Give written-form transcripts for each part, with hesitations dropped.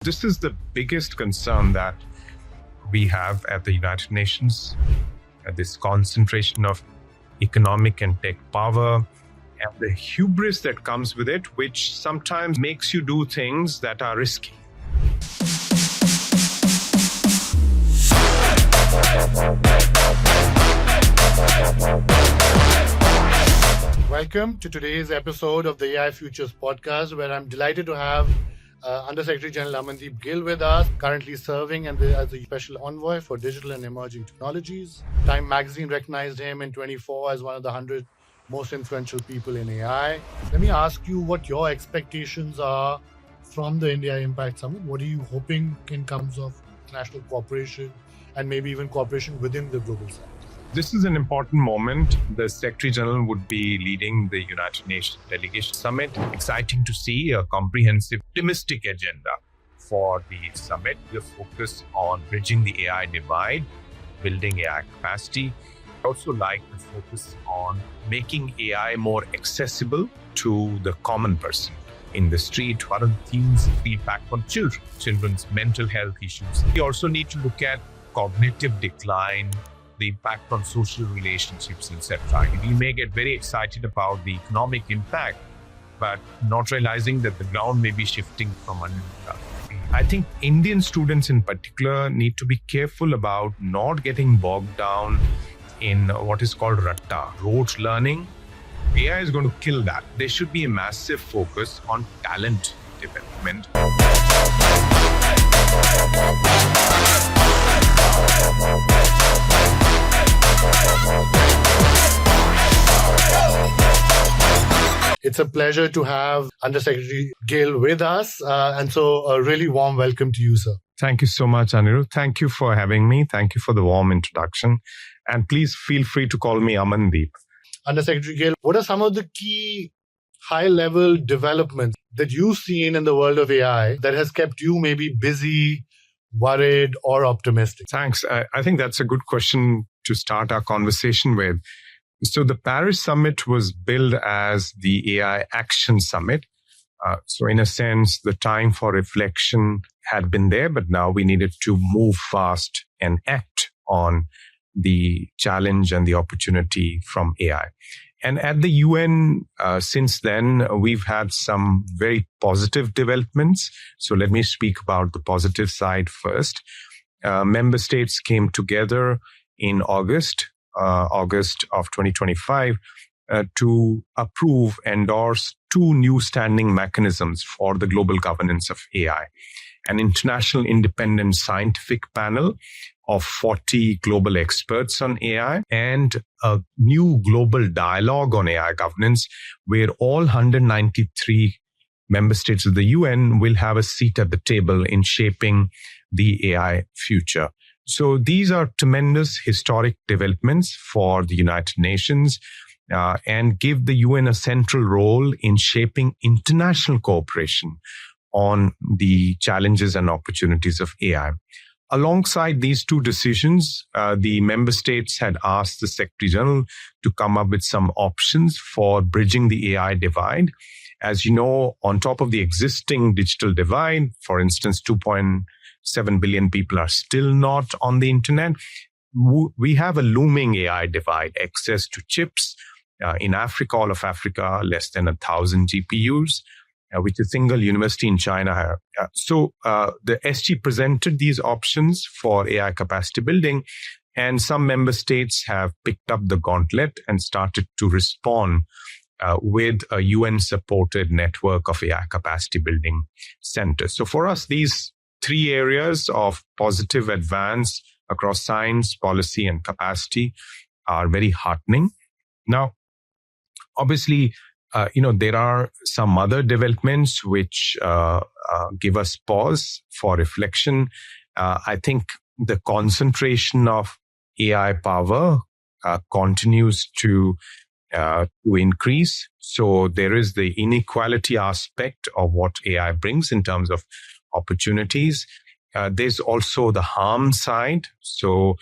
This is the biggest concern that we have at the United Nations, this concentration of economic and tech power and the hubris that comes with it, which sometimes makes you do things that are risky. Welcome to today's episode of the AI Futures podcast, where I'm delighted to have Undersecretary General Amandeep Gill with us, currently serving as the Special Envoy for Digital and Emerging Technologies. Time magazine recognized him in 2024 as one of the 100 most influential people in AI. Let me ask you what your expectations are from the India Impact Summit. What are you hoping can come of international cooperation and maybe even cooperation within the global south? This is an important moment. The Secretary General would be leading the United Nations Delegation Summit. Exciting to see a comprehensive, optimistic agenda for the summit. The focus on bridging the AI divide, building AI capacity. I also like the focus on making AI more accessible to the common person in the street. One of the themes feedback on children's mental health issues. We also need to look at cognitive decline, the impact on social relationships, etc. We may get very excited about the economic impact, but not realizing that the ground may be shifting from under. I think Indian students in particular need to be careful about not getting bogged down in what is called ratta, rote learning. AI is going to kill that. There should be a massive focus on talent development. It's a pleasure to have Undersecretary Gill with us. And so a really warm welcome to you, sir. Thank you so much, Anirudh. Thank you for having me. Thank you for the warm introduction. And please feel free to call me Amandeep. Undersecretary Gill, what are some of the key high-level developments that you've seen in the world of AI that has kept you maybe busy, worried, or optimistic? Thanks. I think that's a good question to start our conversation with. So the Paris Summit was billed as the AI Action Summit. So in a sense, the time for reflection had been there, but now we needed to move fast and act on the challenge and the opportunity from AI. And at the UN, since then, we've had some very positive developments. So let me speak about the positive side first. Member states came together in August of 2025, to endorse two new standing mechanisms for the global governance of AI. An international independent scientific panel of 40 global experts on AI, and a new global dialogue on AI governance, where all 193 member states of the UN will have a seat at the table in shaping the AI future. So these are tremendous historic developments for the United Nations and give the UN a central role in shaping international cooperation on the challenges and opportunities of AI. Alongside these two decisions, the member states had asked the Secretary General to come up with some options for bridging the AI divide. As you know, on top of the existing digital divide, for instance, 2.7 billion people are still not on the internet. We have a looming AI divide, access to chips. In Africa, all of Africa, less than 1,000 GPUs, which a single university in China. So the SG presented these options for AI capacity building, and some member states have picked up the gauntlet and started to respond with a UN-supported network of AI capacity building centers. So for us, these three areas of positive advance across science, policy, and capacity are very heartening. Now, obviously, there are some other developments which give us pause for reflection. I think the concentration of AI power continues to increase. So there is the inequality aspect of what AI brings in terms of opportunities. There's also the harm side. So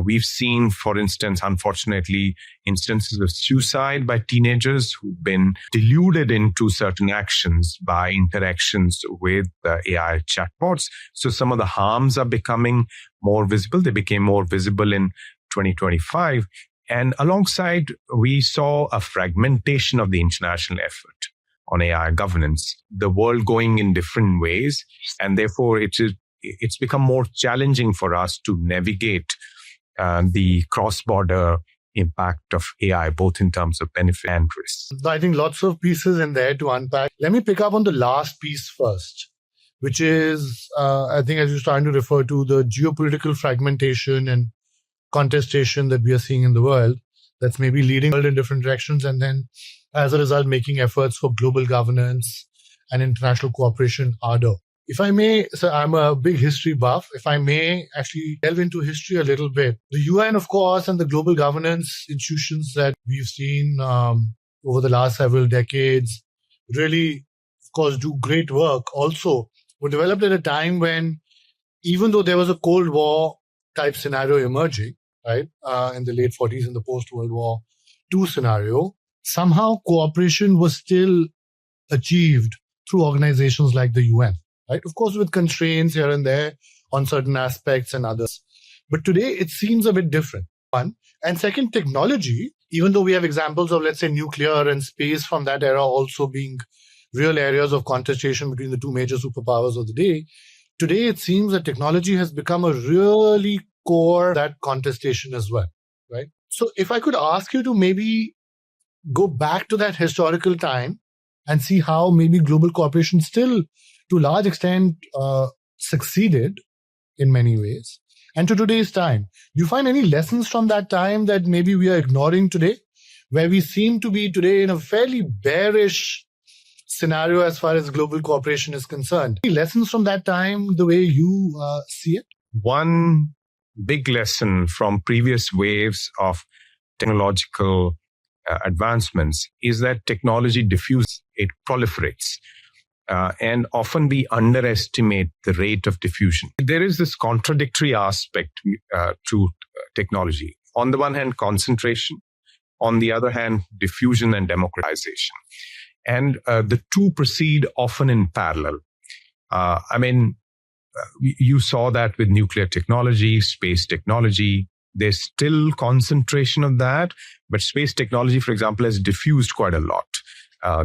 We've seen, for instance, unfortunately, instances of suicide by teenagers who've been deluded into certain actions by interactions with AI chatbots. So some of the harms are becoming more visible. They became more visible in 2025. And alongside, we saw a fragmentation of the international effort on AI governance, the world going in different ways. And therefore, it's become more challenging for us to navigate the cross-border impact of AI, both in terms of benefit and risk. I think lots of pieces in there to unpack. Let me pick up on the last piece first, which is, I think, as you're starting to refer to, the geopolitical fragmentation and contestation that we are seeing in the world that's maybe leading the world in different directions, and then as a result making efforts for global governance and international cooperation harder. If I may, so I'm a big history buff. If I may actually delve into history a little bit, the UN, of course, and the global governance institutions that we've seen over the last several decades really, of course, do great work also were developed at a time when, even though there was a Cold War type scenario emerging, right, in the late 40s in the post-World War II scenario, somehow cooperation was still achieved through organizations like the UN, right? Of course, with constraints here and there on certain aspects and others. But today, it seems a bit different, one. And second, technology, even though we have examples of, let's say, nuclear and space from that era also being real areas of contestation between the two major superpowers of the day, today it seems that technology has become a really core that contestation as well, right? So if I could ask you to maybe go back to that historical time and see how maybe global cooperation still, to a large extent, succeeded in many ways. And to today's time, do you find any lessons from that time that maybe we are ignoring today, where we seem to be today in a fairly bearish scenario as far as global cooperation is concerned? Any lessons from that time, the way you see it? One big lesson from previous waves of technological advancements is that technology diffuses, it proliferates. And often we underestimate the rate of diffusion. There is this contradictory aspect to technology. On the one hand, concentration. On the other hand, diffusion and democratization. And the two proceed often in parallel. You saw that with nuclear technology, space technology. There's still concentration of that, but space technology, for example, has diffused quite a lot.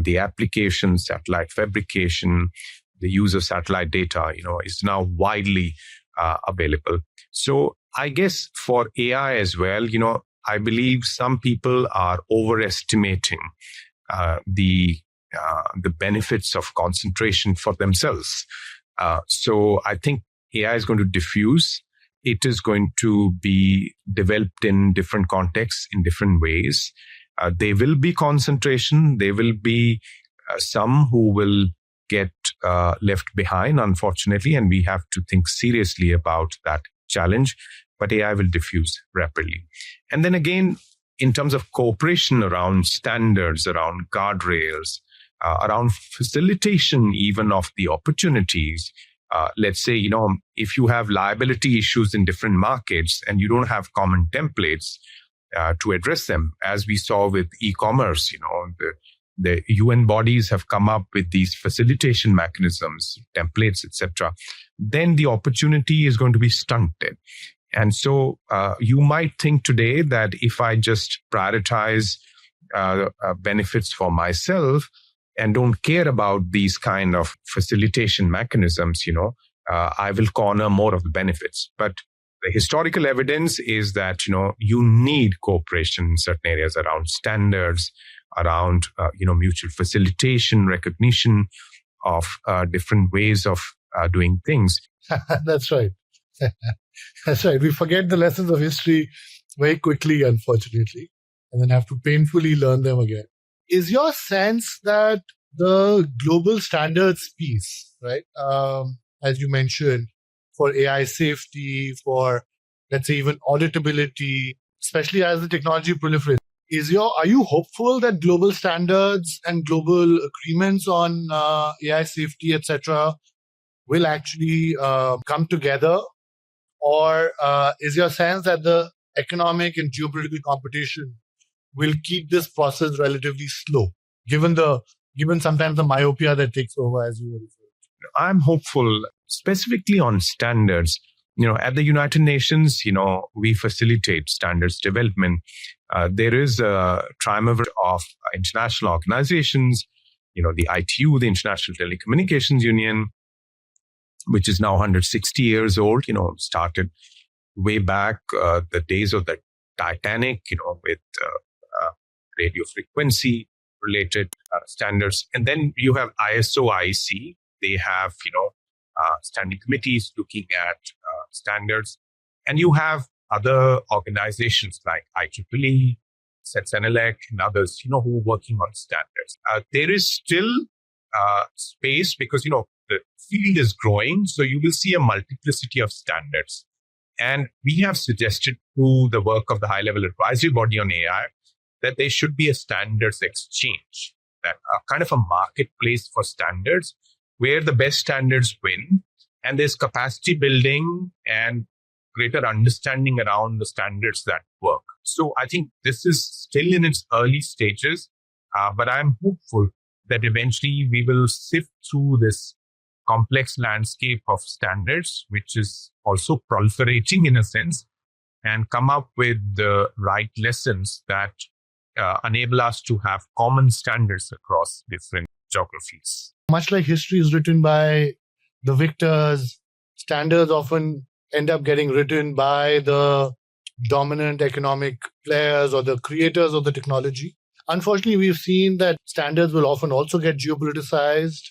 The application, satellite fabrication, the use of satellite data, is now widely available. So I guess for AI as well, I believe some people are overestimating the benefits of concentration for themselves. So I think AI is going to diffuse. It is going to be developed in different contexts, in different ways. There will be concentration. There will be some who will get left behind, unfortunately, and we have to think seriously about that challenge. But AI will diffuse rapidly. And then again, in terms of cooperation around standards, around guardrails, around facilitation even of the opportunities. Let's say, if you have liability issues in different markets and you don't have common templates to address them, as we saw with e-commerce, the UN bodies have come up with these facilitation mechanisms, templates, etc., then the opportunity is going to be stunted. And so you might think today that if I just prioritize benefits for myself and don't care about these kind of facilitation mechanisms, I will corner more of the benefits. But the historical evidence is that, you need cooperation in certain areas around standards, around, mutual facilitation, recognition of different ways of doing things. That's right. That's right. We forget the lessons of history very quickly, unfortunately, and then have to painfully learn them again. Is your sense that the global standards piece, right, as you mentioned, for AI safety, for, let's say, even auditability, especially as the technology proliferates, are you hopeful that global standards and global agreements on AI safety, etc., will actually come together? Or is your sense that the economic and geopolitical competition will keep this process relatively slow, given sometimes the myopia that takes over, as you were referring to? I'm hopeful, specifically on standards. At the United Nations, we facilitate standards development. There is a triumvirate of international organizations, the ITU, the International Telecommunications Union, which is now 160 years old, started way back the days of the Titanic, with radio frequency related standards. And then you have ISO, IEC. They have, standing committees looking at standards. And you have other organizations like IEEE, SETS-NLEC, and others, who are working on standards. There is still space because, the field is growing. So you will see a multiplicity of standards. And we have suggested through the work of the high-level advisory body on AI that there should be a standards exchange, that kind of a marketplace for standards where the best standards win. And there's capacity building and greater understanding around the standards that work. So I think this is still in its early stages, but I'm hopeful that eventually we will sift through this complex landscape of standards, which is also proliferating in a sense, and come up with the right lessons that enable us to have common standards across different geographies. Much like history is written by the victors, standards often end up getting written by the dominant economic players or the creators of the technology. Unfortunately, we've seen that standards will often also get geopoliticized.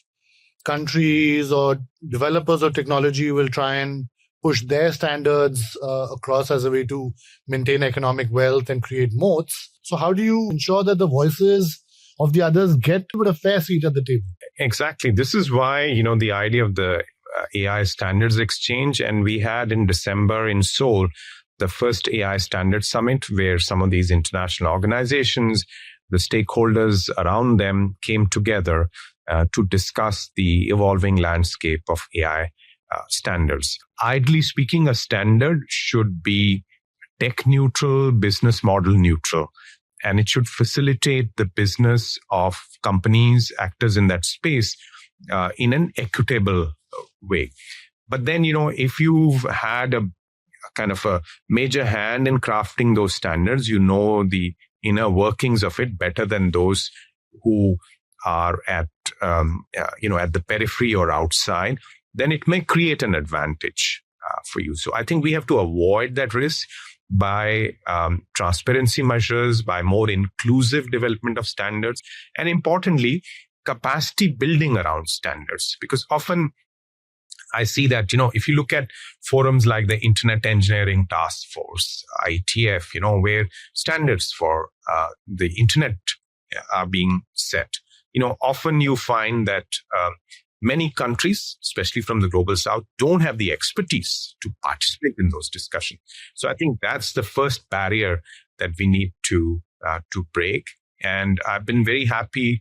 Countries or developers of technology will try and push their standards across as a way to maintain economic wealth and create moats. So how do you ensure that the voices of the others get a fair seat at the table? Exactly. This is why, the idea of the AI standards exchange, and we had in December in Seoul, the first AI standards summit where some of these international organizations, the stakeholders around them came together to discuss the evolving landscape of AI standards. Ideally speaking, a standard should be tech neutral, business model neutral, and it should facilitate the business of companies, actors in that space in an equitable way. But then, if you've had a kind of a major hand in crafting those standards, the inner workings of it better than those who are at the periphery or outside, then it may create an advantage for you. So I think we have to avoid that risk by transparency measures, by more inclusive development of standards, and importantly, capacity building around standards. Because often I see that, if you look at forums like the Internet Engineering Task Force, IETF, where standards for the internet are being set, often you find that many countries, especially from the global south, don't have the expertise to participate in those discussions. So I think that's the first barrier that we need to break. And I've been very happy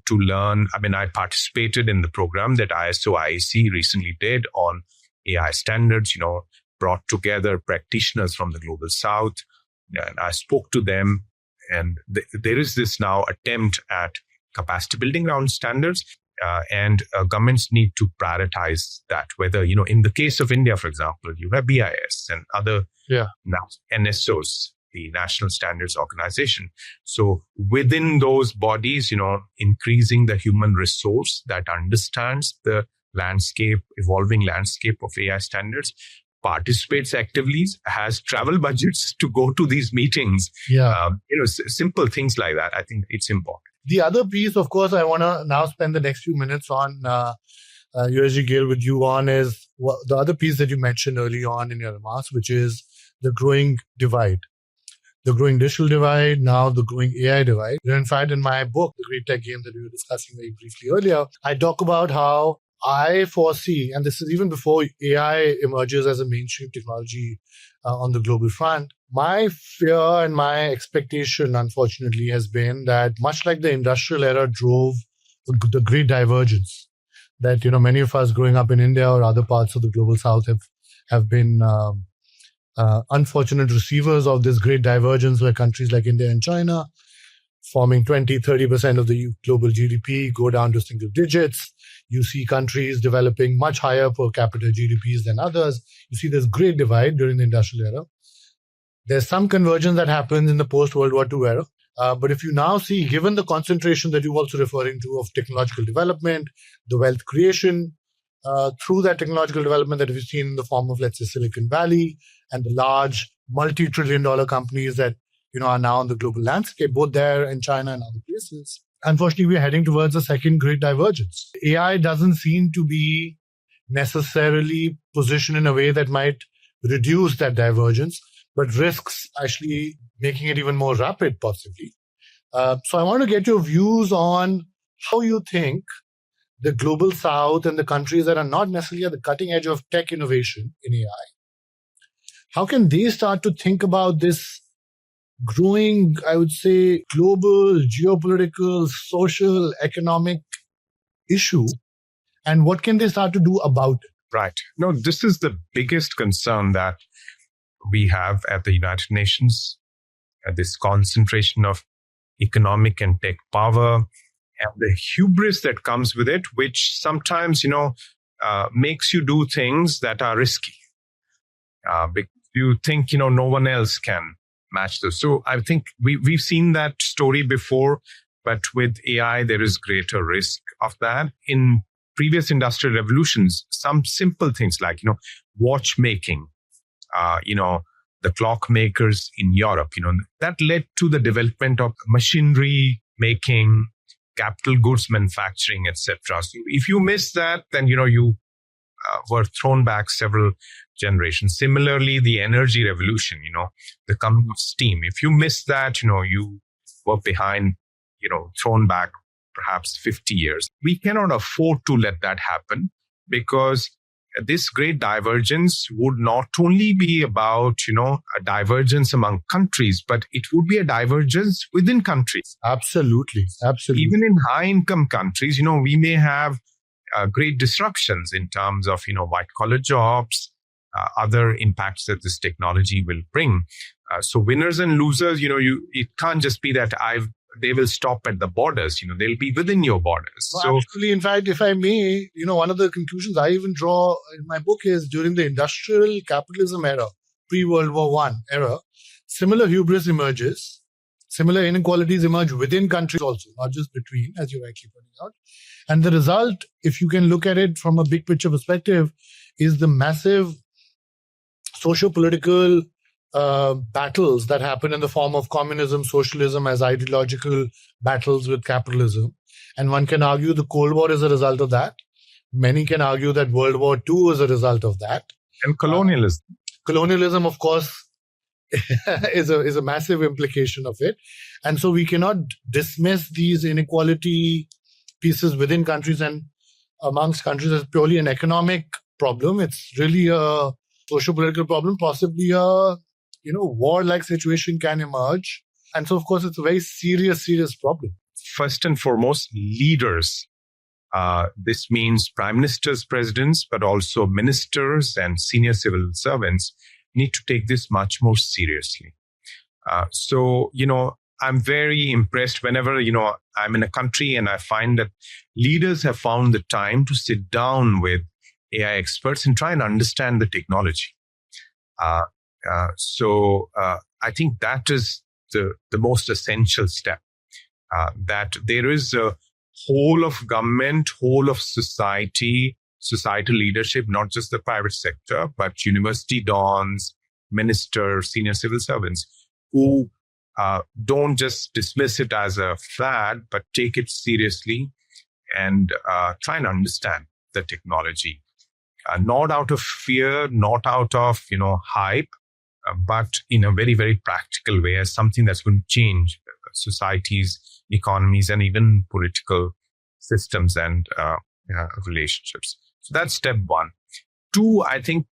to learn. I participated in the program that ISO IEC recently did on AI standards, brought together practitioners from the global south. And I spoke to them. And there is this now attempt at capacity building around standards. And governments need to prioritize that, whether, in the case of India, for example, you have BIS and other NSOs, the National Standards Organization. So within those bodies, increasing the human resource that understands the evolving landscape of AI standards, participates actively, has travel budgets to go to these meetings. Simple things like that. I think it's important. The other piece, of course, I want to now spend the next few minutes on, USG Gill, with you on is the other piece that you mentioned early on in your remarks, which is the growing divide. The growing digital divide, now the growing AI divide. In fact, in my book, The Great Tech Game that we were discussing very briefly earlier, I talk about how I foresee, and this is even before AI emerges as a mainstream technology on the global front, my fear and my expectation, unfortunately, has been that much like the industrial era drove the great divergence, that, many of us growing up in India or other parts of the global south have been unfortunate receivers of this great divergence where countries like India and China, forming 20-30% of the global GDP, go down to single digits. You see countries developing much higher per capita GDPs than others. You see this great divide during the industrial era. There's some convergence that happens in the post-World War II era. But if you now see, given the concentration that you're also referring to of technological development, the wealth creation through that technological development that we've seen in the form of, let's say, Silicon Valley and the large multi-trillion-dollar companies that are now on the global landscape, both there in China and other places. Unfortunately, we're heading towards a second great divergence. AI doesn't seem to be necessarily positioned in a way that might reduce that divergence, but risks actually making it even more rapid, possibly. So I want to get your views on how you think the global South and the countries that are not necessarily at the cutting edge of tech innovation in AI, how can they start to think about this growing, I would say, global, geopolitical, social, economic issue, and what can they start to do about it? Right. No, this is the biggest concern that we have at the United Nations, this concentration of economic and tech power and the hubris that comes with it, which sometimes, makes you do things that are risky. Because you think, no one else can match those. So I think we've seen that story before, but with AI, there is greater risk of that. In previous industrial revolutions, some simple things like, watchmaking, the clockmakers in Europe, that led to the development of machinery making, capital goods manufacturing, etc. So if you miss that, then, you were thrown back several generations. Similarly, the energy revolution, the coming of steam. If you miss that, you were behind, thrown back perhaps 50 years. We cannot afford to let that happen because this great divergence would not only be about, a divergence among countries, but it would be a divergence within countries. Absolutely. Even in high-income countries, we may have great disruptions in terms of, white-collar jobs, other impacts that this technology will bring. So winners and losers, it can't just be that they will stop at the borders, they'll be within your borders. Well, so actually, in fact, if I may, one of the conclusions I even draw in my book is during the industrial capitalism era, pre-World War I era, similar hubris emerges, similar inequalities emerge within countries also, not just between, as you're rightly pointing out. And the result, if you can look at it from a big picture perspective, is the massive socio-political battles that happen in the form of communism, socialism as ideological battles with capitalism. And one can argue the Cold War is a result of that. Many can argue that World War II is a result of that. And colonialism. Colonialism, of course, is a massive implication of it. And so we cannot dismiss these inequality pieces within countries and amongst countries as purely an economic problem. It's really a socio-political problem, possibly a war-like situation can emerge. And so, of course, it's a very serious problem. First and foremost, leaders. This means prime ministers, presidents, but also ministers and senior civil servants need to take this much more seriously. So, I'm very impressed whenever, I'm in a country and I find that leaders have found the time to sit down with AI experts and try and understand the technology. So I think that is the most essential step, that there is a whole of government, whole of society, societal leadership, not just the private sector, but university dons, ministers, senior civil servants who don't just dismiss it as a fad, but take it seriously and try and understand the technology. Not out of fear, not out of, hype, but in a very, very practical way as something that's going to change societies, economies, and even political systems and relationships. So that's step one. Two, I think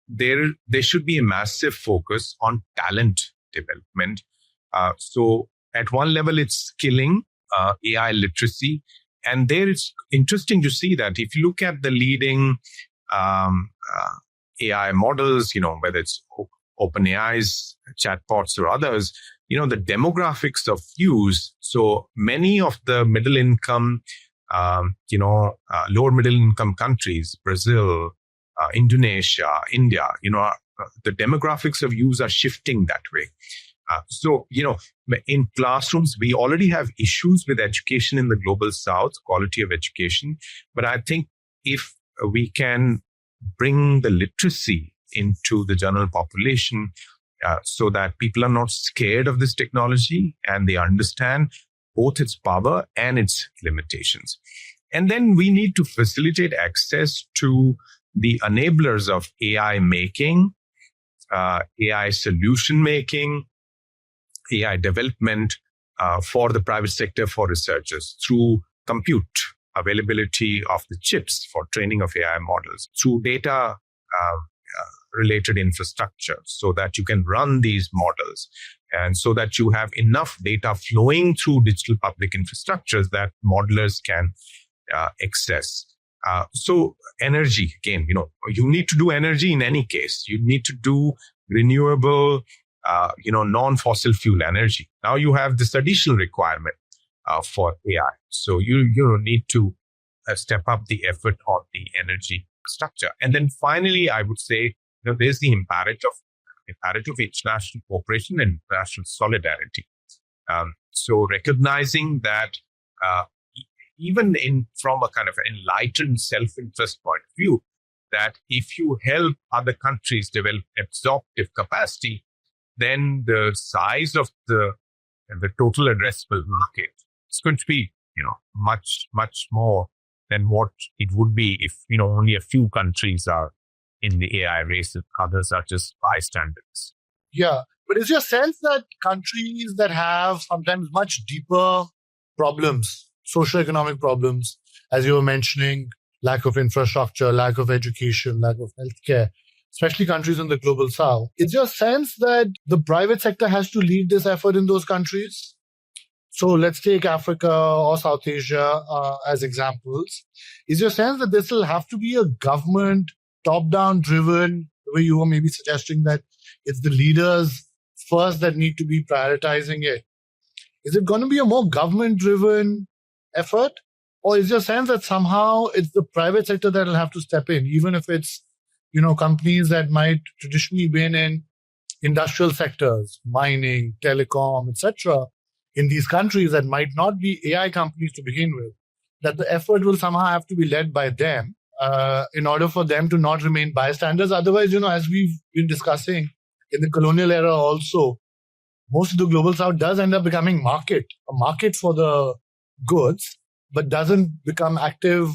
there should be a massive focus on talent development. So at one level, it's skilling, AI literacy. And there it's interesting to see that if you look at the leading AI models, whether it's OpenAI's chatbots or others, the demographics of use. So many of the middle income, lower middle income countries, Brazil, Indonesia, India, the demographics of use are shifting that way. So in classrooms, we already have issues with education in the global south, quality of education. But I think if we can bring the literacy into the general population so that people are not scared of this technology and they understand both its power and its limitations. And then we need to facilitate access to the enablers of AI making, AI solution making, AI development for the private sector, for researchers, through compute, availability of the chips for training of AI models, through data related infrastructure so that you can run these models and so that you have enough data flowing through digital public infrastructures that modelers can access. So energy, again, you need to do energy in any case. You need to do renewable, non-fossil fuel energy. Now you have this additional requirement for AI. So you need to step up the effort on the energy structure. And then finally, I would say, there's the imperative of international cooperation and international solidarity. So recognizing that even from a kind of enlightened self-interest point of view, that if you help other countries develop absorptive capacity, then the size of the total addressable market is going to be, much, much more than what it would be if, only a few countries are in the AI race and others are just bystanders. Yeah. But is your sense that countries that have sometimes much deeper problems, socioeconomic problems, as you were mentioning, lack of infrastructure, lack of education, lack of healthcare, especially countries in the global south, is your sense that the private sector has to lead this effort in those countries? So let's take Africa or South Asia as examples. Is your sense that this will have to be a government top-down driven, the way you were maybe suggesting that it's the leaders first that need to be prioritizing it? Is it going to be a more government-driven effort? Or is your sense that somehow it's the private sector that will have to step in, even if it's, companies that might traditionally been in industrial sectors, mining, telecom, etc., in these countries that might not be AI companies to begin with, that the effort will somehow have to be led by them in order for them to not remain bystanders. Otherwise, as we've been discussing in the colonial era also, most of the global south does end up becoming a market for the goods, but doesn't become active,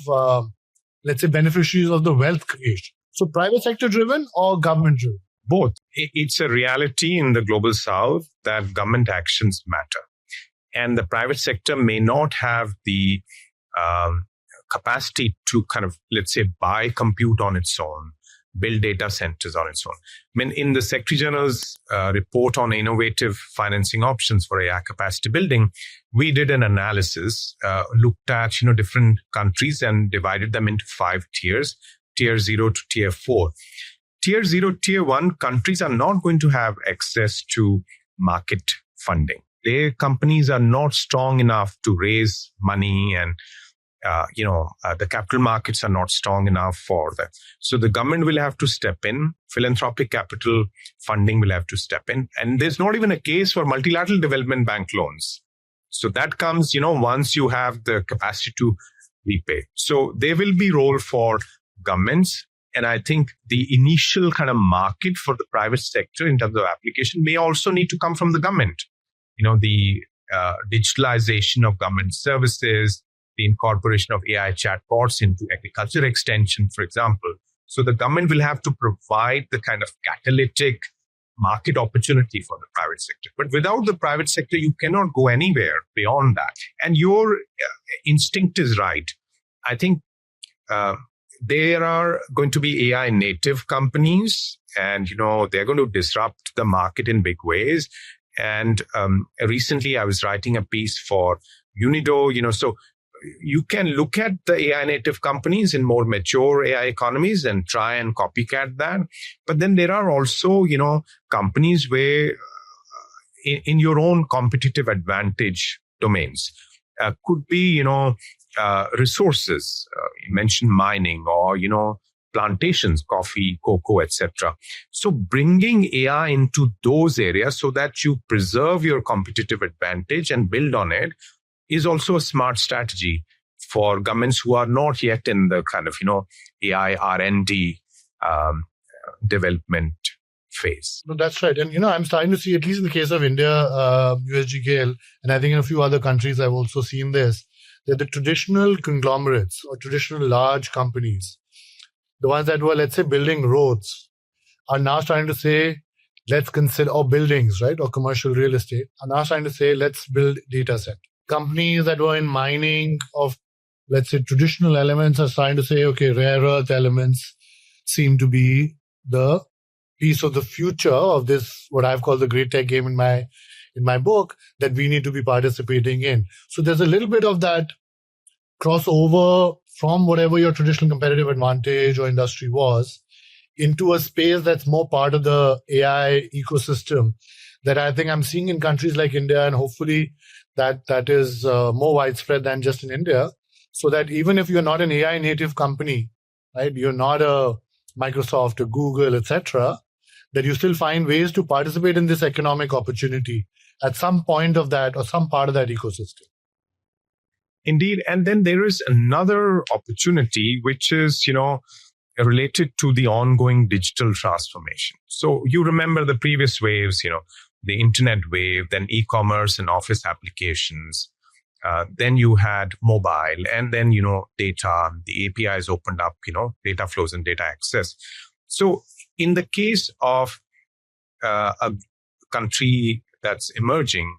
beneficiaries of the wealth creation. So private sector driven or government driven? Both. It's a reality in the global south that government actions matter. And the private sector may not have the capacity to kind of, buy compute on its own, build data centers on its own. I mean, in the Secretary General's report on innovative financing options for AI capacity building, we did an analysis, looked at, different countries and divided them into 5 tiers, tier 0 to tier 4. Tier 0, tier 1 countries are not going to have access to market funding. Their companies are not strong enough to raise money and the capital markets are not strong enough for that. So the government will have to step in. Philanthropic capital funding will have to step in. And there's not even a case for multilateral development bank loans. So that comes, once you have the capacity to repay. So there will be role for governments. And I think the initial kind of market for the private sector in terms of application may also need to come from the government. The digitalization of government services, the incorporation of AI chatbots into agriculture extension, for example. So the government will have to provide the kind of catalytic market opportunity for the private sector. But without the private sector, you cannot go anywhere beyond that. And your instinct is right. I think there are going to be AI native companies and, they're going to disrupt the market in big ways. And recently I was writing a piece for Unido, so you can look at the AI native companies in more mature AI economies and try and copycat that. But then there are also, companies where in your own competitive advantage domains could be, resources. You mentioned mining or, plantations, coffee, cocoa, etc. So bringing AI into those areas so that you preserve your competitive advantage and build on it is also a smart strategy for governments who are not yet in the kind of, AI R&D development phase. No, that's right. And, I'm starting to see, at least in the case of India, USG Gale, and I think in a few other countries, I've also seen this, that the traditional conglomerates or traditional large companies, the ones that were, let's say, building roads, are now starting to say, let's consider, or buildings, right, or commercial real estate, are now starting to say, let's build data set. Companies that were in mining of, let's say, traditional elements are starting to say, okay, rare earth elements seem to be the piece of the future of this, what I've called the great tech game in my book, that we need to be participating in. So there's a little bit of that crossover from whatever your traditional competitive advantage or industry was into a space that's more part of the AI ecosystem that I think I'm seeing in countries like India, and hopefully that is more widespread than just in India, so that even if you're not an AI native company, right, you're not a Microsoft or Google, etc., that you still find ways to participate in this economic opportunity at some point of that or some part of that ecosystem. Indeed. And then there is another opportunity, which is, related to the ongoing digital transformation. So you remember the previous waves, the internet wave, then e-commerce and office applications. Then you had mobile, and then, data, the APIs opened up, data flows and data access. So in the case of a country that's emerging,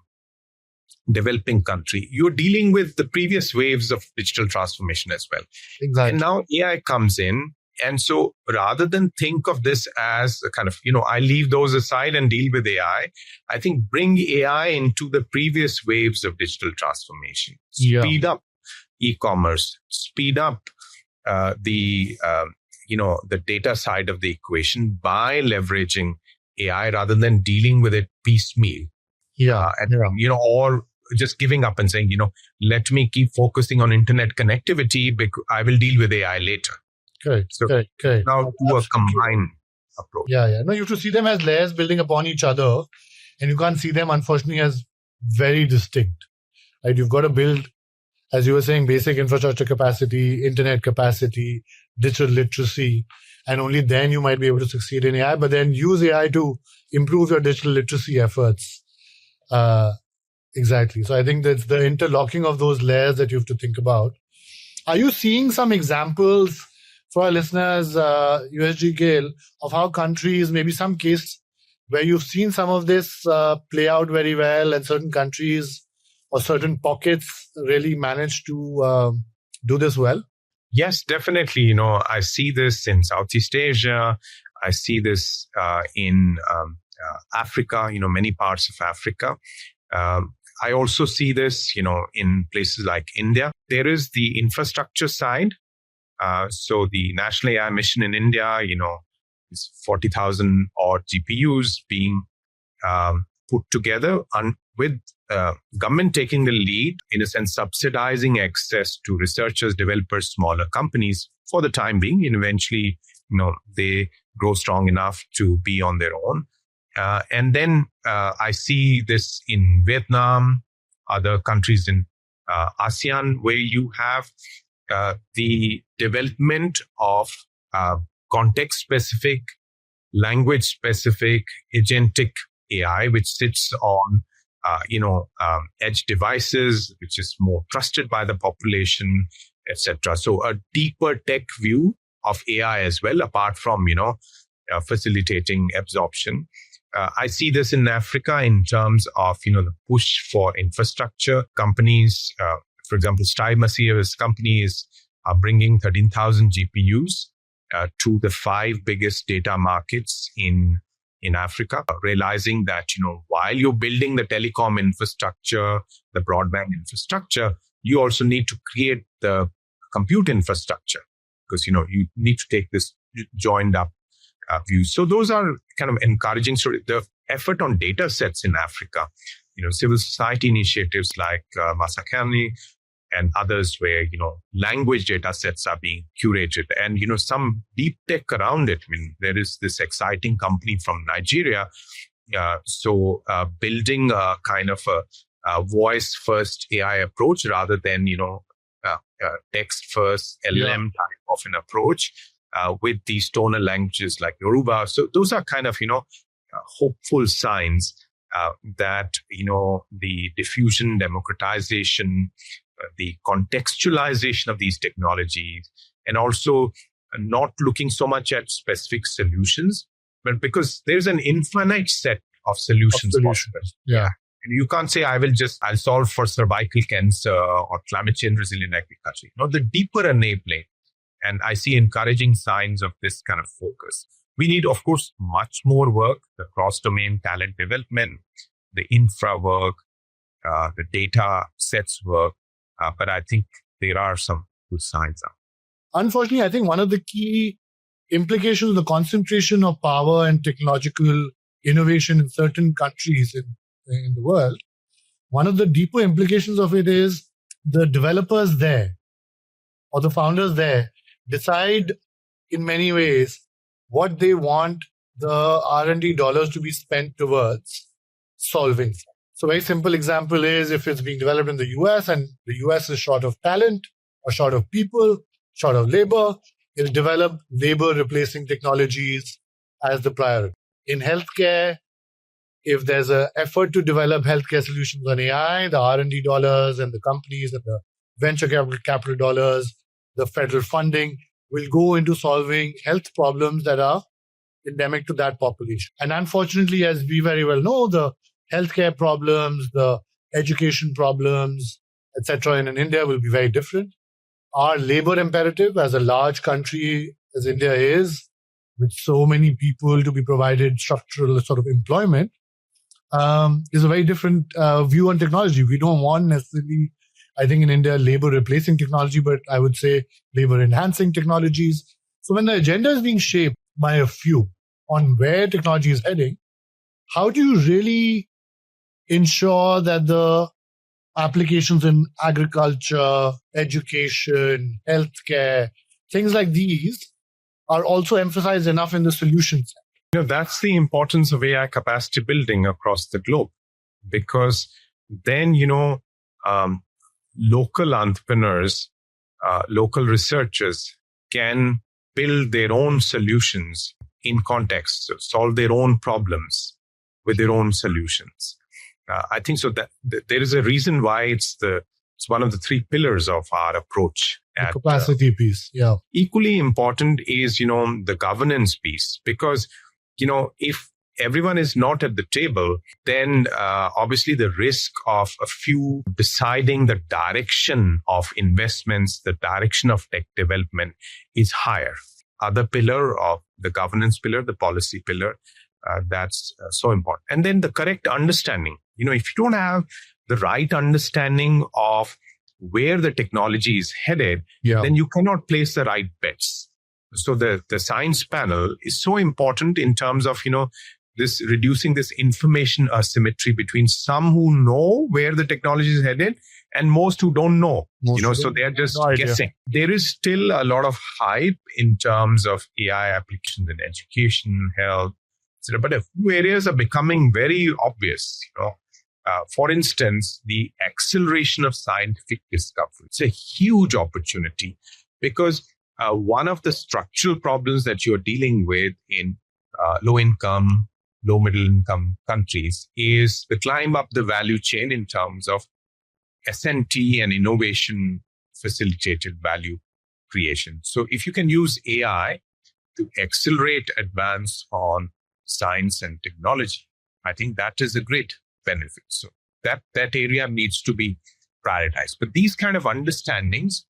developing country, you're dealing with the previous waves of digital transformation as well. Exactly. And now AI comes in. And so rather than think of this as a kind of, I leave those aside and deal with AI, I think bring AI into the previous waves of digital transformation. Speed up e-commerce, speed up the data side of the equation by leveraging AI rather than dealing with it piecemeal. Or just giving up and saying, let me keep focusing on internet connectivity because I will deal with AI later. Correct. Now do a combined approach. Yeah. No, you have to see them as layers building upon each other, and you can't see them, unfortunately, as very distinct. Right? You've got to build, as you were saying, basic infrastructure capacity, internet capacity, digital literacy, and only then you might be able to succeed in AI. But then use AI to improve your digital literacy efforts. Exactly. So I think that's the interlocking of those layers that you have to think about. Are you seeing some examples for our listeners, USG Gale, of how countries, maybe some case where you've seen some of this play out very well, and certain countries or certain pockets really manage to do this well? Yes, definitely. I see this in Southeast Asia. I see this in Africa, many parts of Africa. I also see this, in places like India. There is the infrastructure side. So the National AI Mission in India, is 40,000 odd GPUs being put together with government taking the lead, in a sense, subsidizing access to researchers, developers, smaller companies for the time being. And eventually, they grow strong enough to be on their own. And then I see this in Vietnam, other countries in ASEAN, where you have the development of context-specific, language-specific, agentic AI, which sits on, edge devices, which is more trusted by the population, etc. So a deeper tech view of AI as well, apart from, facilitating absorption. I see this in Africa in terms of, the push for infrastructure. Companies, for example, Massia's companies are bringing 13,000 GPUs to the 5 biggest data markets in Africa, realizing that, while you're building the telecom infrastructure, the broadband infrastructure, you also need to create the compute infrastructure because, you need to take this joined up view. So those are kind of encouraging. So the effort on data sets in Africa, civil society initiatives like Masakani and others where, language data sets are being curated and, some deep tech around it. I mean, there is this exciting company from Nigeria. Building a kind of a voice first AI approach rather than, text first LM type of an approach with these tonal languages like Yoruba. So those are kind of, hopeful signs that, the diffusion, democratization, the contextualization of these technologies, and also not looking so much at specific solutions, but because there's an infinite set of solutions. Possible. Yeah. And you can't say, I'll solve for cervical cancer or climate change resilient agriculture. The deeper enabling. And I see encouraging signs of this kind of focus. We need, of course, much more work, the cross-domain talent development, the infra work, the data sets work. But I think there are some good signs now. Unfortunately, I think one of the key implications of the concentration of power and technological innovation in certain countries in the world, one of the deeper implications of it is the developers there or the founders there decide in many ways what they want the R&D dollars to be spent towards solving. So a very simple example is if it's being developed in the US and the US is short of talent or short of people, short of labor, it'll develop labor replacing technologies as the priority. In healthcare, if there's an effort to develop healthcare solutions on AI, the R&D dollars and the companies and the venture capital dollars, the federal funding will go into solving health problems that are endemic to that population. And unfortunately, as we very well know, the healthcare problems, the education problems, etc. in India will be very different. Our labor imperative as a large country as India is, with so many people to be provided structural sort of employment, is a very different view on technology. We don't want necessarily, I think in India, labor replacing technology, but I would say labor enhancing technologies. So when the agenda is being shaped by a few on where technology is heading, how do you really ensure that the applications in agriculture, education, healthcare, things like these are also emphasized enough in the solutions? That's the importance of AI capacity building across the globe, because then, local entrepreneurs, local researchers can build their own solutions in context, so solve their own problems with their own solutions. I think so that there is a reason why it's one of the three pillars of our approach. The capacity piece, yeah. Equally important is, the governance piece, because, if everyone is not at the table, then obviously the risk of a few deciding the direction of investments, the direction of tech development is higher. Other pillar of the governance pillar, the policy pillar, that's so important. And then the correct understanding. If you don't have the right understanding of where the technology is headed, then you cannot place the right bets. So the science panel is so important in terms of, this reducing this information asymmetry between some who know where the technology is headed and most who don't know. So they are just guessing. There is still a lot of hype in terms of AI applications in education, health, etc. But a few areas are becoming very obvious. For instance, the acceleration of scientific discovery. It's a huge opportunity because one of the structural problems that you're dealing with in low-income, low-middle-income countries is the climb up the value chain in terms of S&T and innovation facilitated value creation. So if you can use AI to accelerate advance on science and technology, I think that is a great benefit. So that area needs to be prioritized. But these kind of understandings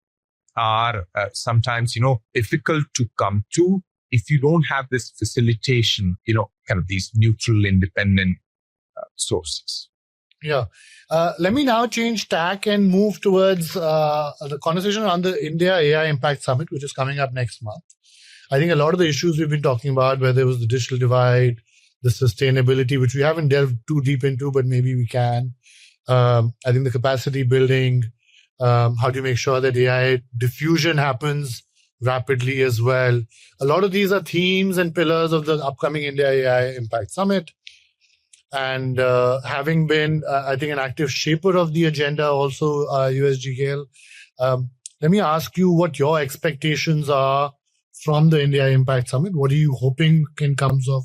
are sometimes, difficult to come to if you don't have this facilitation, kind of these neutral, independent sources. Yeah. Let me now change tack and move towards the conversation on the India AI Impact Summit, which is coming up next month. I think a lot of the issues we've been talking about, whether it was the digital divide, the sustainability, which we haven't delved too deep into, but maybe we can. I think the capacity building, how do you make sure that AI diffusion happens rapidly as well? A lot of these are themes and pillars of the upcoming India AI Impact Summit. And having been, I think, an active shaper of the agenda also, USG Gill, let me ask you what your expectations are from the India Impact Summit. What are you hoping can come of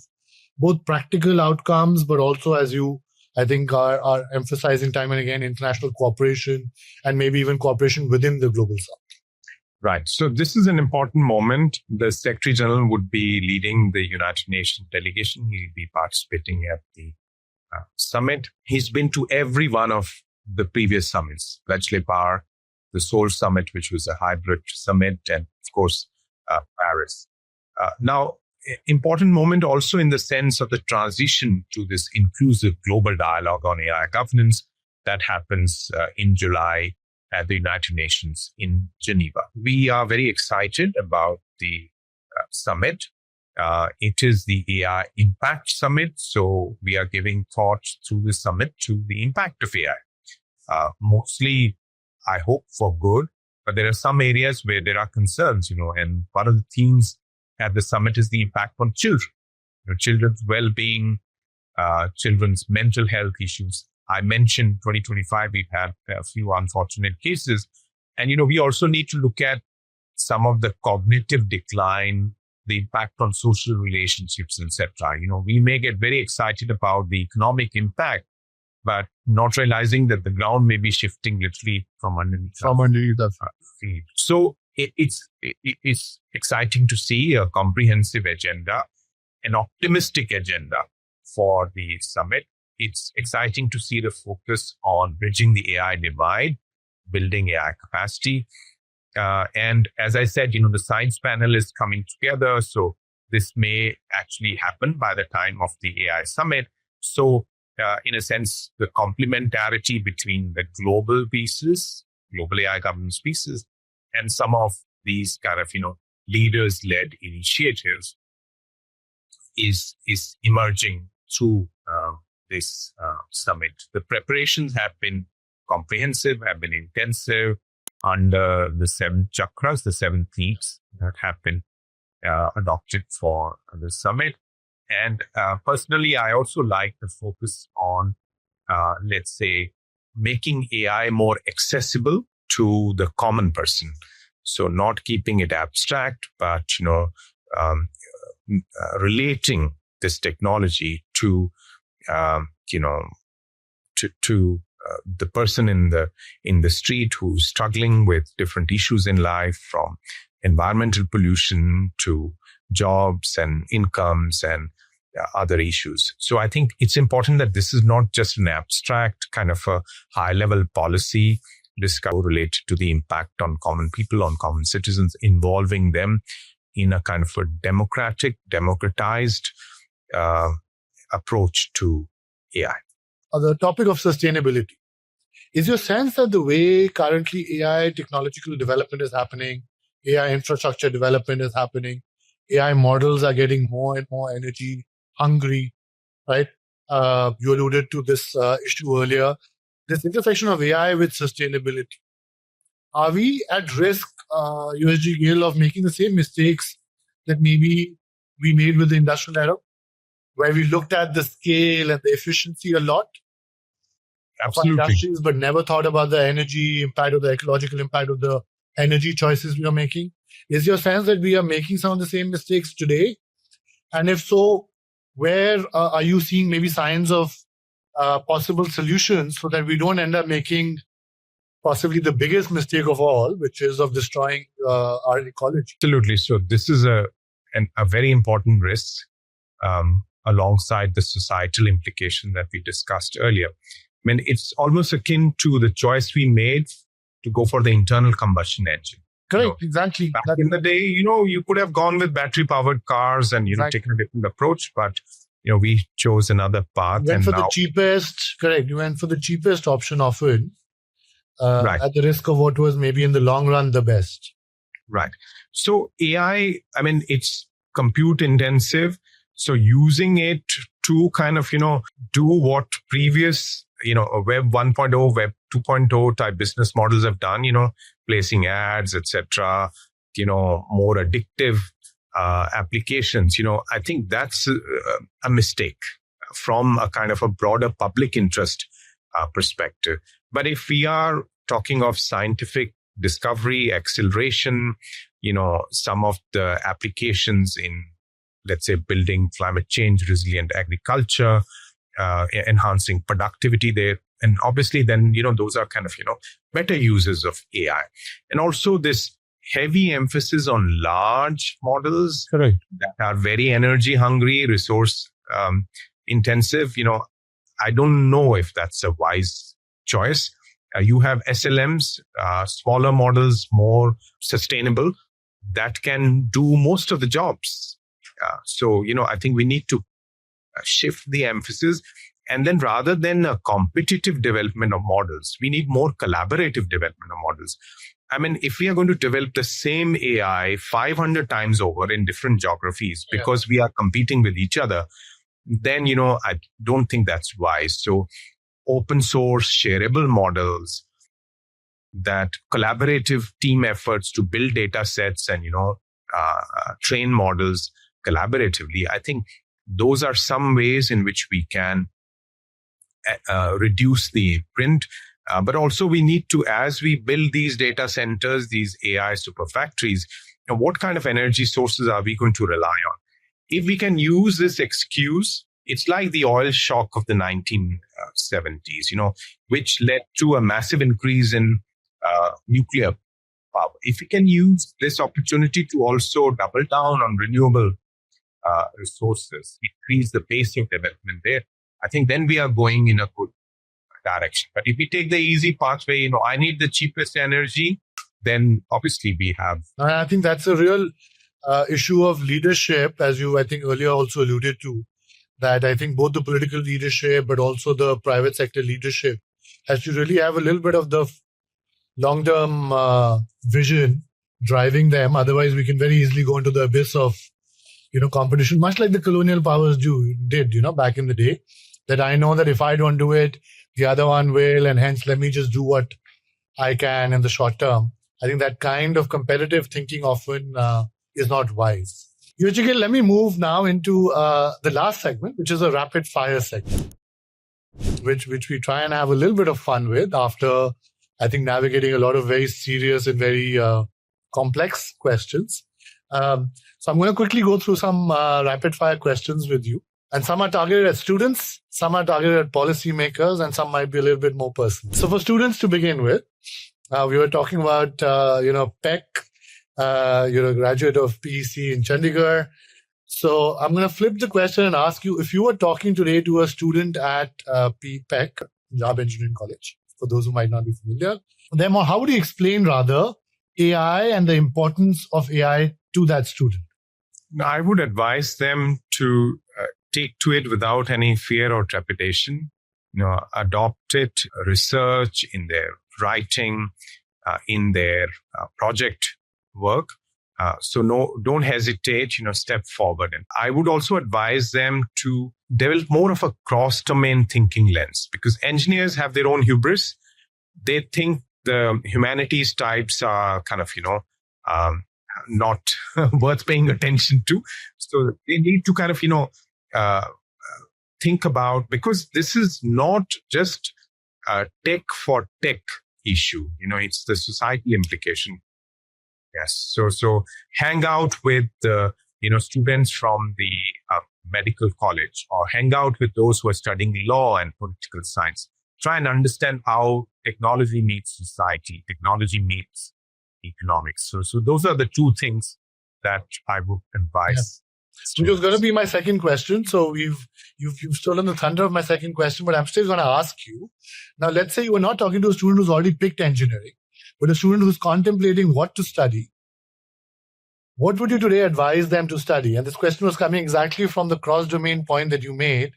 both practical outcomes, but also, as you, I think, are emphasizing time and again, international cooperation and maybe even cooperation within the global south? Right. So this is an important moment. The Secretary General would be leading the United Nations delegation. He'll be participating at the summit. He's been to every one of the previous summits, Bletchley Park, the Seoul Summit, which was a hybrid summit, and of course, Paris. Now, important moment also in the sense of the transition to this inclusive global dialogue on AI governance that happens in July at the United Nations in Geneva. We are very excited about the summit. It is the AI Impact Summit, so we are giving thought through the summit to the impact of AI. Mostly, I hope for good, but there are some areas where there are concerns, and one of the themes at the summit is the impact on children, children's well-being, children's mental health issues. I mentioned 2025, we've had a few unfortunate cases. And, we also need to look at some of the cognitive decline, the impact on social relationships, etc. We may get very excited about the economic impact, but not realizing that the ground may be shifting literally from underneath the feet. So it's exciting to see a comprehensive agenda, an optimistic agenda for the summit. It's exciting to see the focus on bridging the AI divide, building AI capacity. And as I said, the science panel is coming together. So this may actually happen by the time of the AI summit. So in a sense, the complementarity between the global pieces, global AI governance pieces, and some of these kind of, leaders-led initiatives is emerging through this summit. The preparations have been comprehensive, have been intensive under the 7 chakras, the 7 themes that have been adopted for the summit. And personally, I also like the focus on, let's say, making AI more accessible to the common person. So not keeping it abstract, but, relating this technology to, the person in the street who's struggling with different issues in life, from environmental pollution to jobs and incomes and other issues. So I think it's important that this is not just an abstract kind of a high-level policy discussion related to the impact on common people, on common citizens, involving them in a kind of a democratized approach to AI. On the topic of sustainability, is your sense that the way currently AI technological development is happening, AI infrastructure development is happening, AI models are getting more and more energy hungry, right? You alluded to this issue earlier, this intersection of AI with sustainability. Are we at risk, USG Gill, of making the same mistakes that maybe we made with the industrial era, where we looked at the scale and the efficiency a lot? Absolutely. Of industries, but never thought about the energy impact or the ecological impact of the energy choices we are making? Is your sense that we are making some of the same mistakes today? And if so, where are you seeing maybe signs of possible solutions so that we don't end up making possibly the biggest mistake of all, which is of destroying our ecology? Absolutely. So this is a very important risk alongside the societal implication that we discussed earlier. I mean, it's almost akin to the choice we made to go for the internal combustion engine. Correct, exactly. Back in the day, you could have gone with battery-powered cars and, taken a different approach. But we chose another path. You went for the cheapest, correct. You went for the cheapest option often right. at the risk of what was maybe in the long run the best. Right. So AI, it's compute intensive. So using it to kind of, do what previous, Web 1.0, Web 2.0 type business models have done, placing ads, etc., more addictive applications, I think that's a mistake from a kind of a broader public interest perspective. But if we are talking of scientific discovery, acceleration, some of the applications in, let's say, building climate change resilient agriculture, enhancing productivity there. And obviously then, those are kind of, better uses of AI. And also this heavy emphasis on large models Correct. that are very energy hungry, resource intensive. I don't know if that's a wise choice. You have SLMs, smaller models, more sustainable, that can do most of the jobs. So, I think we need to shift the emphasis. And then rather than a competitive development of models, we need more collaborative development of models. If we are going to develop the same AI 500 times over in different geographies because we are competing with each other, then, I don't think that's wise. So open source, shareable models, that collaborative team efforts to build data sets and, train models collaboratively. I think those are some ways in which we can reduce the print. But also we need to, as we build these data centers, these AI super factories, what kind of energy sources are we going to rely on? If we can use this excuse, it's like the oil shock of the 1970s, which led to a massive increase in nuclear power. If we can use this opportunity to also double down on renewable resources, increase the pace of development there, I think then we are going in a good direction. But if we take the easy pathway, I need the cheapest energy, then obviously we have. I think that's a real issue of leadership, as you, I think, earlier also alluded to, that I think both the political leadership, but also the private sector leadership has to really have a little bit of the long-term vision driving them. Otherwise, we can very easily go into the abyss of, competition, much like the colonial powers did, back in the day, that I know that if I don't do it, the other one will, and hence let me just do what I can in the short term. I think that kind of competitive thinking often is not wise. Anirudh, let me move now into the last segment, which is a rapid fire segment, which we try and have a little bit of fun with after, I think, navigating a lot of very serious and very complex questions. So I'm going to quickly go through some rapid fire questions with you. And some are targeted at students, some are targeted at policymakers, and some might be a little bit more personal. So for students to begin with, we were talking about, Peck, graduate of PEC in Chandigarh. So I'm going to flip the question and ask you, if you were talking today to a student at Peck, Punjab Engineering College, for those who might not be familiar, then how would you explain, rather, AI and the importance of AI to that student? I would advise them to take to it without any fear or trepidation. Adopt it, research in their writing, in their project work. So don't hesitate, step forward. And I would also advise them to develop more of a cross-domain thinking lens, because engineers have their own hubris. They think the humanities types are kind of, not worth paying attention to. So they need to kind of, think about, because this is not just a tech for tech issue, it's the societal implication. Yes. So hang out with the, students from the medical college, or hang out with those who are studying law and political science. Try and understand how technology meets society, technology meets economics. So those are the two things that I would advise. Which was going to be my second question. So you've stolen the thunder of my second question, but I'm still going to ask you. Now, let's say you were not talking to a student who's already picked engineering, but a student who's contemplating what to study. what would you today advise them to study? And this question was coming exactly from the cross-domain point that you made.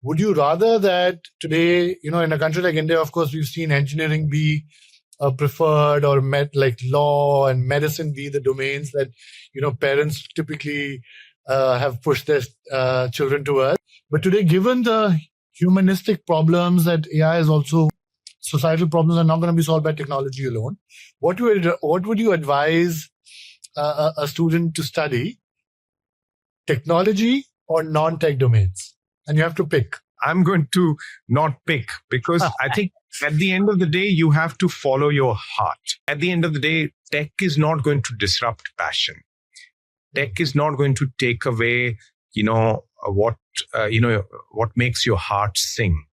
Would you rather that today, in a country like India, of course, we've seen engineering be preferred, or like law and medicine be the domains that, parents typically have pushed their children towards. But today, given the humanistic problems that AI is also, societal problems are not going to be solved by technology alone, what would you advise a student to study? Technology or non-tech domains? And you have to pick. I'm going to not pick, because I think at the end of the day, you have to follow your heart. At the end of the day, tech is not going to disrupt passion. Tech is not going to take away, what makes your heart sing.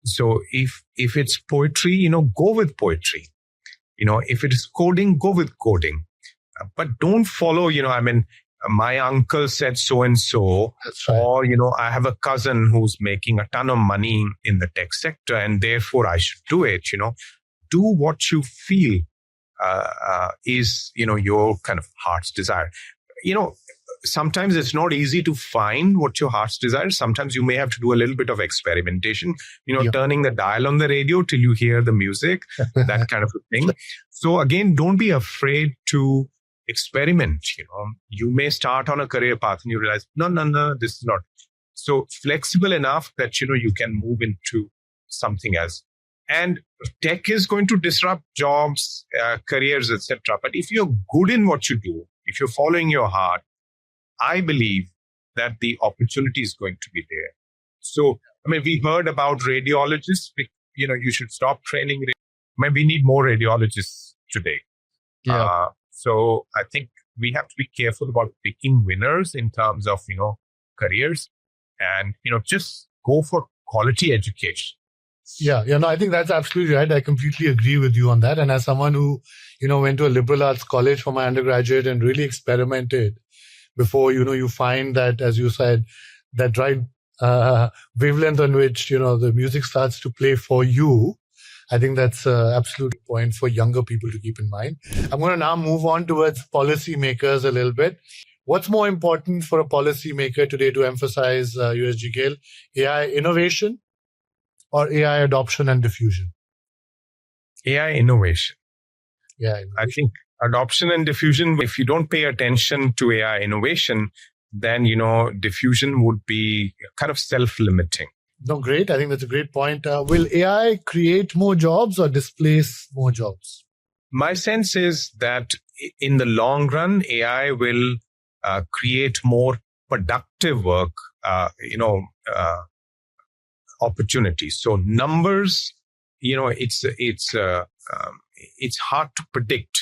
So if it's poetry, go with poetry. If it is coding, go with coding. But don't follow, my uncle said so-and-so, That's right. or, I have a cousin who's making a ton of money in the tech sector and therefore I should do it. Do what you feel is, your kind of heart's desire. Sometimes it's not easy to find what your heart's desire. Sometimes you may have to do a little bit of experimentation, turning the dial on the radio till you hear the music, that kind of a thing. So again, don't be afraid to experiment. You may start on a career path and you realize, no, this is not. So flexible enough that, you can move into something else. And tech is going to disrupt jobs, careers, etc. But if you're good in what you do, if you're following your heart, I believe that the opportunity is going to be there. So, we heard about radiologists. You should stop training. We need more radiologists today. Yeah. So I think we have to be careful about picking winners in terms of, careers, and, just go for quality education. Yeah, I think that's absolutely right. I completely agree with you on that. And as someone who, went to a liberal arts college for my undergraduate and really experimented before, you find that, as you said, that right wavelength on which, the music starts to play for you. I think that's an absolute point for younger people to keep in mind. I'm going to now move on towards policymakers a little bit. What's more important for a policymaker today to emphasize, USG Gill? AI innovation or AI adoption and diffusion? AI innovation. Yeah, I think adoption and diffusion, if you don't pay attention to AI innovation, then, diffusion would be kind of self-limiting. No, great. I think that's a great point. Will AI create more jobs or displace more jobs? My sense is that in the long run, AI will create more productive work, opportunities. So numbers, it's hard to predict.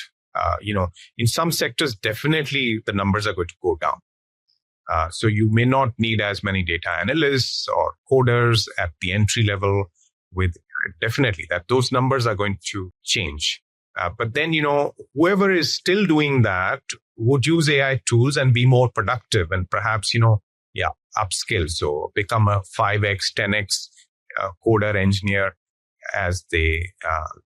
In some sectors, definitely the numbers are going to go down. So you may not need as many data analysts or coders at the entry level. Definitely that those numbers are going to change. But then, whoever is still doing that would use AI tools and be more productive and perhaps, upskill. So become a 5x, 10x coder engineer, as they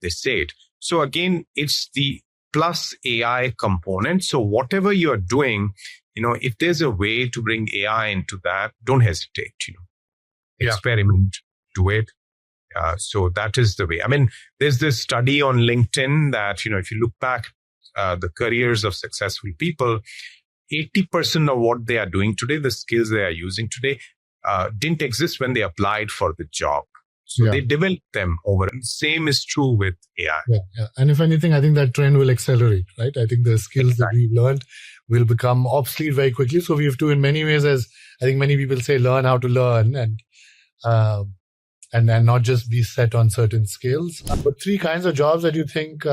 say it. So again, it's the plus AI component. So whatever you're doing, if there's a way to bring AI into that, don't hesitate, experiment, do it. So that is the way. There's this study on LinkedIn that, if you look back, the careers of successful people, 80% of what they are doing today, the skills they are using today, didn't exist when they applied for the job. So they developed them over. And same is true with AI. Yeah. And if anything, I think that trend will accelerate, right? I think the skills that we've learned will become obsolete very quickly. So we have to, in many ways, as I think many people say, learn how to learn and not just be set on certain skills. But 3 kinds of jobs that you think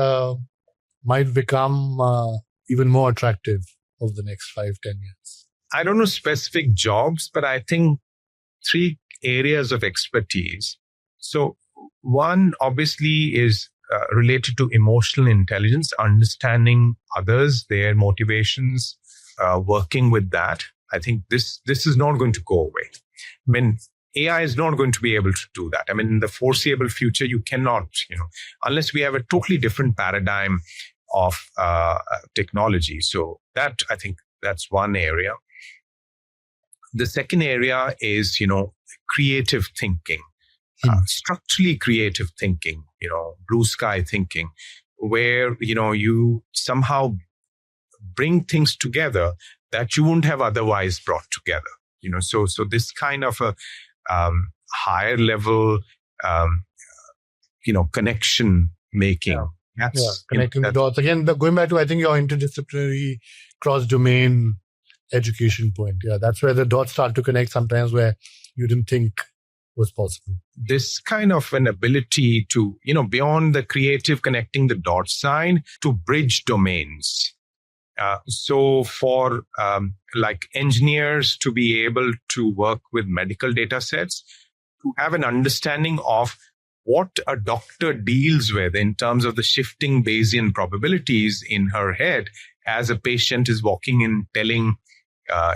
might become even more attractive over the next 5-10 years. I don't know specific jobs, but I think 3 areas of expertise. So one obviously is related to emotional intelligence, understanding others, their motivations, working with that. I think this is not going to go away. AI is not going to be able to do that. In the foreseeable future, you cannot, unless we have a totally different paradigm of technology. So that, I think, That's one area. The second area is, creative thinking, structurally creative thinking, blue sky thinking, where, you somehow bring things together that you wouldn't have otherwise brought together. So this kind of a higher level, connection making. Connecting the dots. Again, going back to, I think, your interdisciplinary cross-domain education point. Yeah, that's where the dots start to connect sometimes where you didn't think was possible. This kind of an ability to, beyond the creative connecting the dots side, to bridge domains. So for like engineers to be able to work with medical data sets, to have an understanding of what a doctor deals with in terms of the shifting Bayesian probabilities in her head as a patient is walking in telling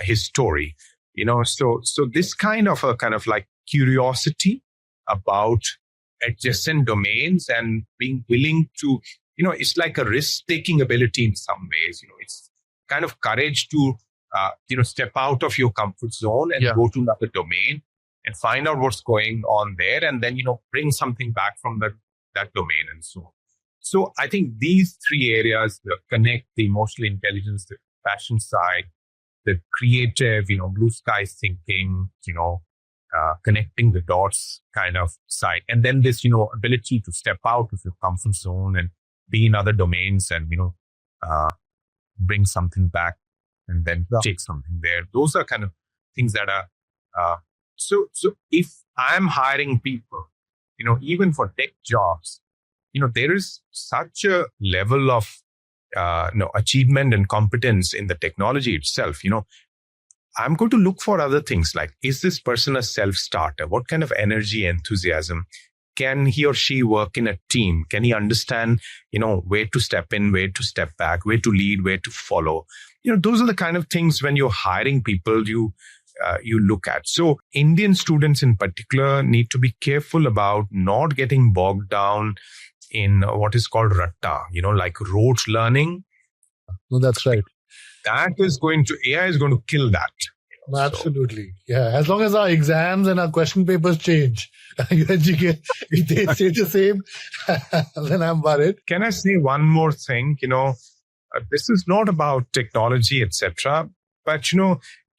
his story. So this kind of like curiosity about adjacent domains and being willing to, it's like a risk-taking ability in some ways. It's kind of courage to, step out of your comfort zone and go to another domain and find out what's going on there, and then, bring something back from that domain and so on. So I think these three areas connect the emotional intelligence, the passion side, the creative, blue sky thinking, connecting the dots kind of side. And then this, ability to step out of your comfort zone and be in other domains and, bring something back and then take something there. Those are kind of things that are, so if I'm hiring people, even for tech jobs, there is such a level of, achievement and competence in the technology itself. I'm going to look for other things like, is this person a self-starter? What kind of energy, enthusiasm? Can he or she work in a team? Can he understand, where to step in, where to step back, where to lead, where to follow? Those are the kind of things when you're hiring people, you look at. So Indian students in particular need to be careful about not getting bogged down in what is called ratta, like rote learning. No, that's right. AI is going to kill that. Absolutely. Yeah. As long as our exams and our question papers change, if they stay the same, then I'm worried. Can I say one more thing? This is not about technology, etc. But,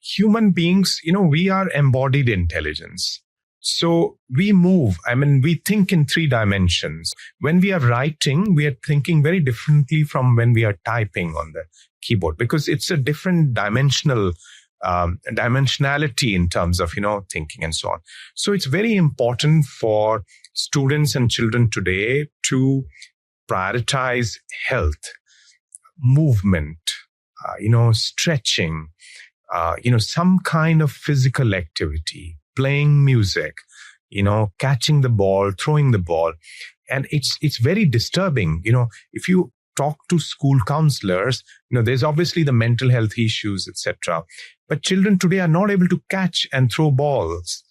human beings, we are embodied intelligence. So we move. We think in 3 dimensions. When we are writing, we are thinking very differently from when we are typing on the keyboard, because it's a different dimensionality in terms of, thinking and so on. So it's very important for students and children today to prioritize health, movement, stretching, some kind of physical activity, playing music, catching the ball, throwing the ball. And it's very disturbing. If you talk to school counselors, there's obviously the mental health issues, etc. But children today are not able to catch and throw balls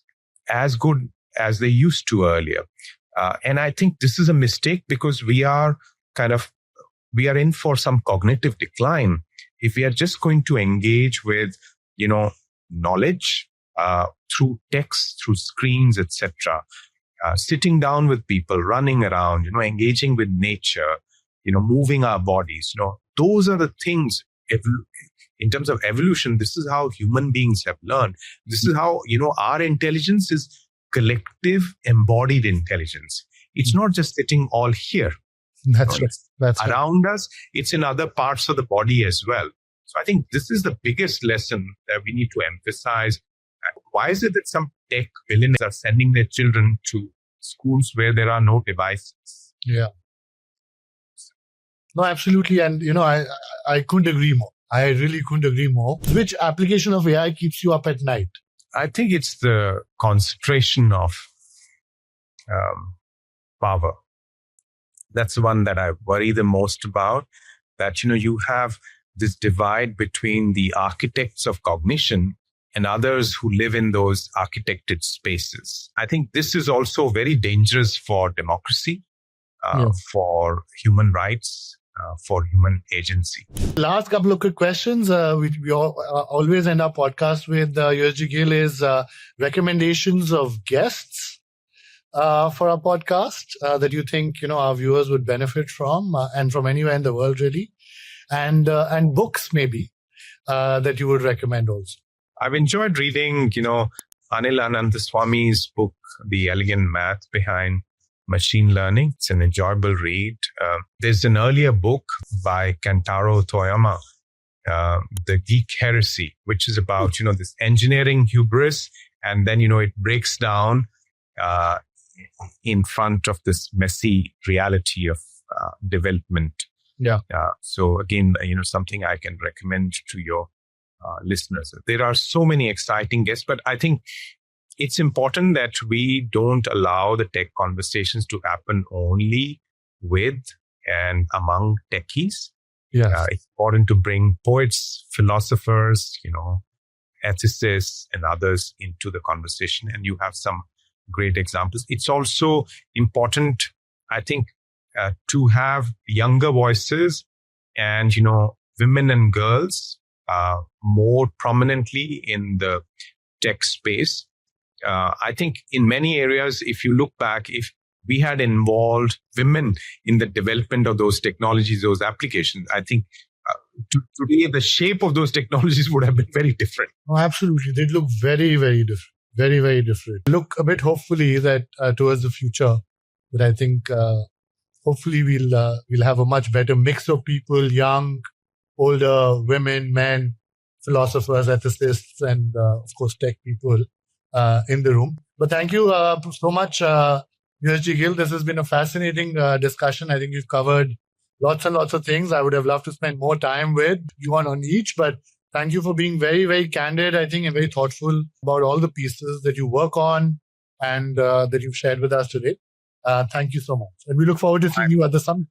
as good as they used to earlier. And I think this is a mistake, because we are in for some cognitive decline if we are just going to engage with, knowledge, through text, through screens, etc. Sitting down with people, running around, engaging with nature, moving our bodies, those are the things. In terms of evolution, this is how human beings have learned. This is how, our intelligence is collective, embodied intelligence. It's not just sitting all here. That's right. That's around us. It's in other parts of the body as well. So I think this is the biggest lesson that we need to emphasize. Why is it that some tech villains are sending their children to schools where there are no devices? Yeah. No, absolutely. And, I couldn't agree more. I really couldn't agree more. Which application of AI keeps you up at night? I think it's the concentration of power. That's the one that I worry the most about. That, you have this divide between the architects of cognition and others who live in those architected spaces. I think this is also very dangerous for democracy, for human rights, for human agency. Last couple of quick questions. We always end our podcast with USG Gill is recommendations of guests for our podcast that you think our viewers would benefit from, and from anywhere in the world really, and books maybe that you would recommend also. I've enjoyed reading, Anil Ananthaswamy's book, The Elegant Math Behind Machine Learning. It's an enjoyable read. There's an earlier book by Kentaro Toyama, The Geek Heresy, which is about, this engineering hubris. And then, it breaks down in front of this messy reality of development. Yeah. So again, something I can recommend to your listeners. There are so many exciting guests, but I think it's important that we don't allow the tech conversations to happen only with and among techies. Yes. It's important to bring poets, philosophers, ethicists and others into the conversation. And you have some great examples. It's also important, I think, to have younger voices and, women and girls more prominently in the tech space. I think in many areas, if you look back, if we had involved women in the development of those technologies, those applications, I think today the shape of those technologies would have been very different. Oh, absolutely. They'd look very, very different. Very, very different. Look a bit hopefully that towards the future, that I think hopefully we'll have a much better mix of people, young, older, women, men, philosophers, ethicists, and of course tech people in the room. But thank you so much, USG Gill. This has been a fascinating discussion. I think you've covered lots and lots of things. I would have loved to spend more time with you on each, but thank you for being very, very candid, I think, and very thoughtful about all the pieces that you work on and that you've shared with us today. Thank you so much. And we look forward to seeing you at the summit.